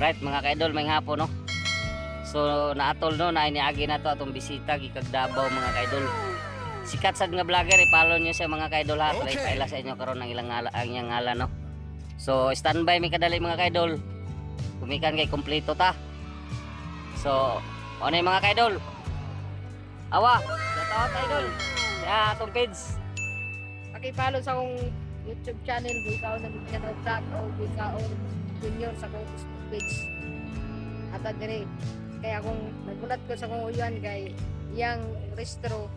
Right mga kaidol, may hapon no. So naatol no na iniagi na to atong bisita gikag Davao mga kaidol. Sikat sad nga vlogger, i-follow niyo siya mga kaidol ha. Okay. Paila sa inyo karon ng ilang ang iyang ngalan no. So standby mi kadali mga kaidol. Kumikan kay kompleto ta. So ano yung mga kaidol? Awa, shout idol. Ya atong page. Paki-follow sa akong YouTube channel, Buikaon ng Mindanao Vlog o Buikaon Junior sa akong Facebook page. At dire kaya akong nagulat ko sa akong uyuan kay iyang restro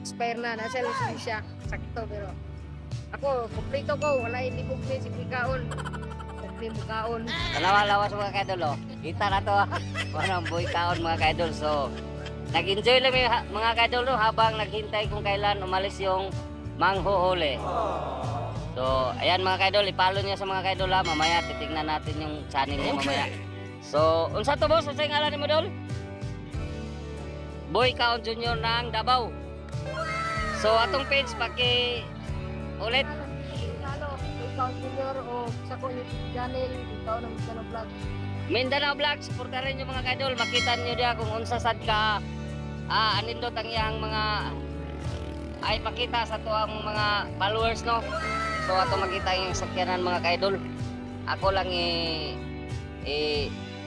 expire na nasa siya sakto, pero ako kompleto ko, wala hindi ko si Buikaon. Kompleto Buikaon. Lawas mga kaidol oh. Kita na to. Wanang Buikaon mga kaidol. So nag-enjoy lang mga kaidol no, habang naghintay kung kailan umalis yung manghuhuli. So ayan mga kaidol, i-follow niya sa mga kaidol ha. Mamaya titignan natin yung channel niya mamaya. So unsa to boss? Unsa yung ngalan mo dol? Buikaon Junior ng Davao. So atong page paki ulit Buikaon Junior o sa akong YouTube channel, Buikaon ng Mindanao Vlog. Mindanao Vlog, supportarin niyo mga kaidol. Makita niyo dia kung unsa sad ka anindot ang iyang mga ay pakita sa tuang mga followers no. So ato makita yung sakyanan mga kaidol. Ako lang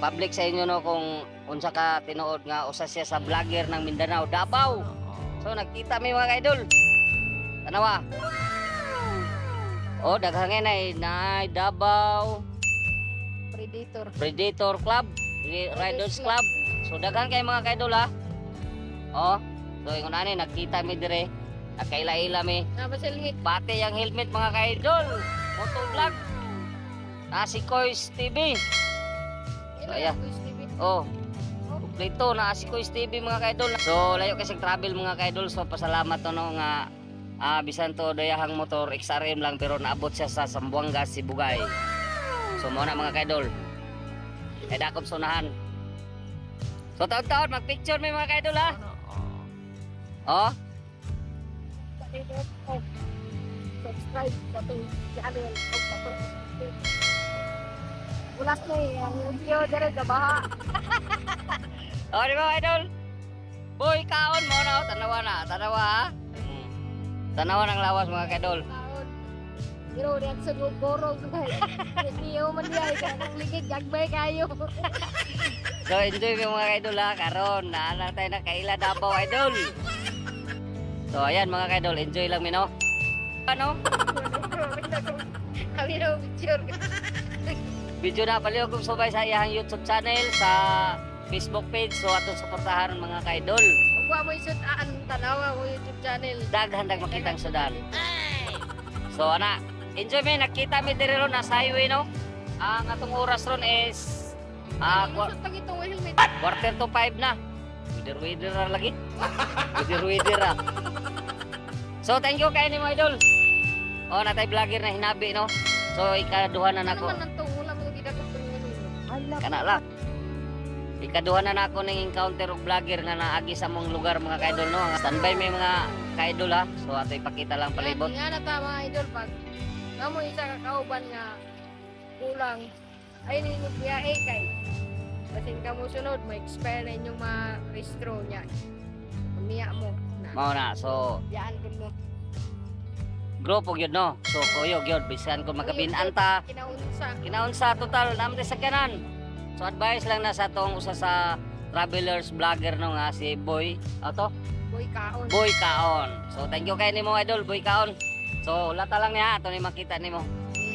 public sa inyo no kung unsa ka tinuod nga usa siya sa vlogger ng Mindanao Davao. So nagkita mi mga kaidol. Tanawa. Oh daghang na Davao Predator Club, Riders Club. So daghan kay mga kaidol ha. Oh, so ingon ani nakita mi dire. Nakaila-ila mi. Pati yang helmet mga kaidol. Moto vlog. Na si Kois TV. So ayan. Oh. Kompleto na si Kois TV mga kaidol. So layo kasi travel mga kaidol. So pasalamat to no nga bisan to dayahang motor XRM lang pero naabot siya sa Zamboanga, Sibugay. So mo na mga kaidol. Ay dakop sunahan. So taon-taon mag-picture may mga kaidol ha. Oh. Subscribe sa ating channel. Ulas na ang video dire sa baha. Oh di ba idol? Buikaon mo na tanawa ha. Tanawa ng lawas mga kaidol. Pero diyan sa gorog kay niyo man diay ka nagligid gagbay kayo. So enjoy mo mga kaidol ha karon naala tayo na kaila Davao idol. So ayan mga kaidol, enjoy lang mino. Ano? Kami na picture. Video na paliw kung subay sa iyang YouTube channel, sa Facebook page. So atong suportahan mga kaidol. Ug mo isud-an tanawa mo YouTube channel. Daghan makitang sudan. So ana, enjoy mi nakita mi diri ron sa highway no. Ang atong oras ron is quarter to 5 na. Wider na lagi. Wider ra. So thank you kay ni mo idol. Oh natay vlogger na hinabi no. So ikaduha na nako. Kana lang. Ikaduha na nako ning encounter og vlogger nga naagi sa mong lugar mga kaidol no. Standby may mga kaidol ha. So ato ipakita lang palibot. Nga na ta mga idol pag namo isa ka kauban nga kulang ay ninyo biyahe kay basing ka mo sunod ma-expire na inyong ma-restro niya. Umiya mo na. Mao na. So yaan kun mo. Grupo gyud no. So kuyo gyud bisan kun magabinan ta. Kinaunsa total namte sakyanan. So advice lang na sa tong usa sa travelers vlogger no nga si Boy ato Buikaon. So thank you kay nimo idol Buikaon. So lata lang niya ato ni makita nimo.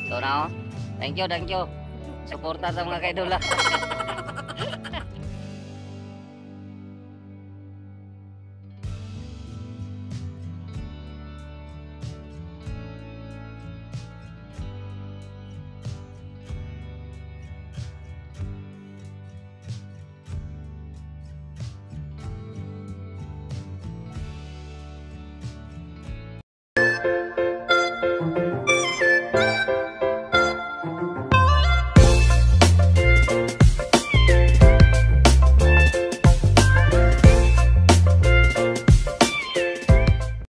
So now, thank you. Suporta sa mga kaidol.